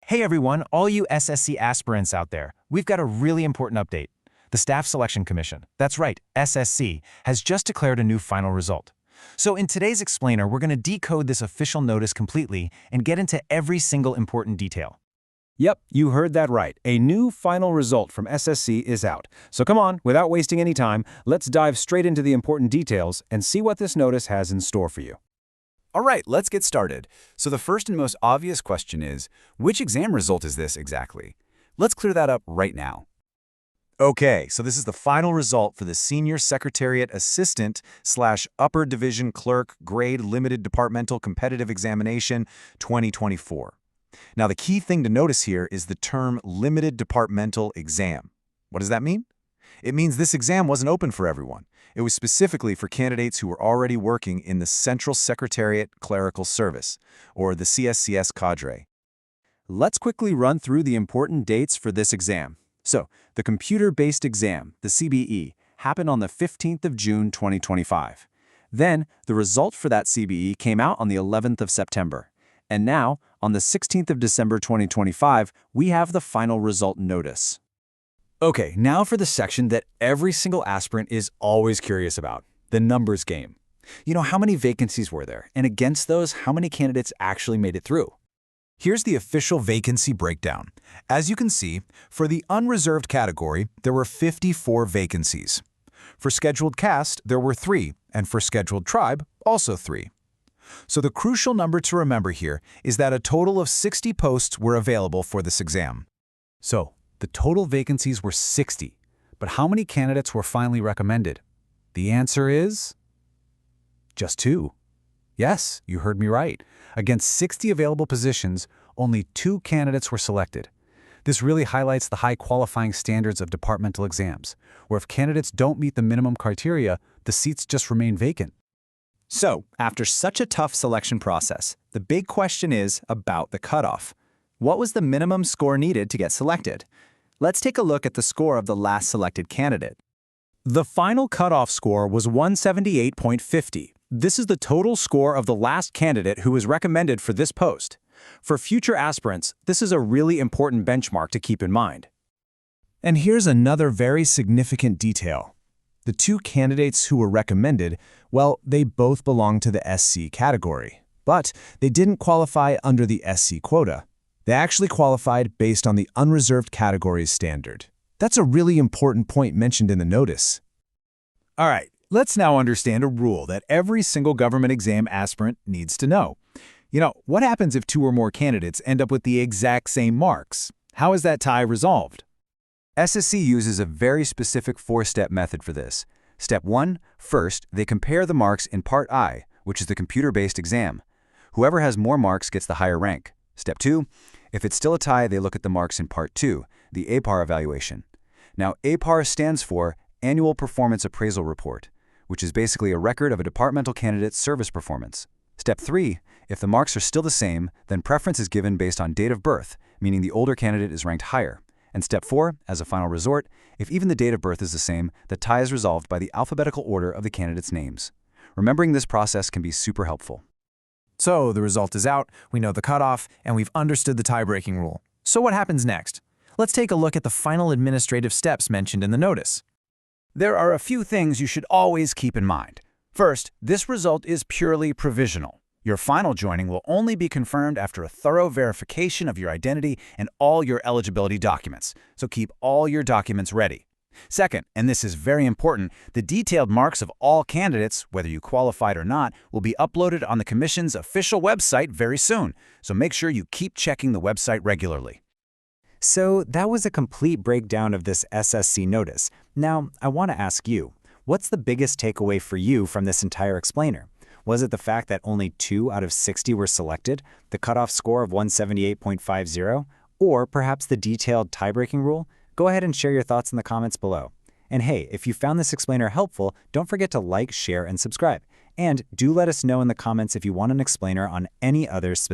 Hey everyone, all you SSC aspirants out there, we've got a really important update. The Staff Selection Commission, that's right, SSC, has just declared a new final result. So in today's explainer, we're going to decode this official notice completely and get into every single important detail. Yep, you heard that right. A new final result from SSC is out. So come on, without wasting any time, let's dive straight into the important details and see what this notice has in store for you. All right, let's get started. So the first and most obvious question is, which exam result is this exactly? Let's clear that up right now. Okay, so this is the final result for the Senior Secretariat Assistant/Upper Division Clerk Grade Limited Departmental Competitive Examination 2024. Now, the key thing to notice here is the term limited departmental exam. What does that mean? It means this exam wasn't open for everyone. It was specifically for candidates who were already working in the Central Secretariat Clerical Service, or the CSCS cadre. Let's quickly run through the important dates for this exam. So, the computer-based exam, the CBE, happened on the 15th of June 2025. Then, the result for that CBE came out on the 11th of September. And now, on the 16th of December 2025, we have the final result notice. Okay, now for the section that every single aspirant is always curious about, the numbers game. You know, how many vacancies were there? And against those, how many candidates actually made it through? Here's the official vacancy breakdown. As you can see, for the unreserved category, there were 54 vacancies. For scheduled caste, there were 3, and for scheduled tribe, also 3. So the crucial number to remember here is that a total of 60 posts were available for this exam. So, the total vacancies were 60, but how many candidates were finally recommended? The answer is just 2. Yes, you heard me right. Against 60 available positions, only 2 candidates were selected. This really highlights the high qualifying standards of departmental exams, where if candidates don't meet the minimum criteria, the seats just remain vacant. So, after such a tough selection process, the big question is about the cutoff. What was the minimum score needed to get selected? Let's take a look at the score of the last selected candidate. The final cutoff score was 178.50. This is the total score of the last candidate who was recommended for this post. For future aspirants, this is a really important benchmark to keep in mind. And here's another very significant detail. The 2 candidates who were recommended, well, they both belong to the SC category, but they didn't qualify under the SC quota. They actually qualified based on the unreserved categories standard. That's a really important point mentioned in the notice. All right, let's now understand a rule that every single government exam aspirant needs to know. You know, what happens if 2 or more candidates end up with the exact same marks? How is that tie resolved? SSC uses a very specific 4-step method for this. Step 1, first, they compare the marks in Part I, which is the computer-based exam. Whoever has more marks gets the higher rank. Step 2, if it's still a tie, they look at the marks in Part 2, the APAR evaluation. Now, APAR stands for Annual Performance Appraisal Report, which is basically a record of a departmental candidate's service performance. Step 3, if the marks are still the same, then preference is given based on date of birth, meaning the older candidate is ranked higher. And Step 4, as a final resort, if even the date of birth is the same, the tie is resolved by the alphabetical order of the candidates' names. Remembering this process can be super helpful. So the result is out, we know the cutoff, and we've understood the tie-breaking rule. So what happens next? Let's take a look at the final administrative steps mentioned in the notice. There are a few things you should always keep in mind. First, this result is purely provisional. Your final joining will only be confirmed after a thorough verification of your identity and all your eligibility documents, so keep all your documents ready. Second, and this is very important, the detailed marks of all candidates, whether you qualified or not, will be uploaded on the Commission's official website very soon, so make sure you keep checking the website regularly. So that was a complete breakdown of this SSC notice. Now, I want to ask you, what's the biggest takeaway for you from this entire explainer? Was it the fact that only 2 out of 60 were selected, the cutoff score of 178.50, or perhaps the detailed tie-breaking rule? Go ahead and share your thoughts in the comments below. And hey, if you found this explainer helpful, don't forget to like, share, and subscribe. And do let us know in the comments if you want an explainer on any other specific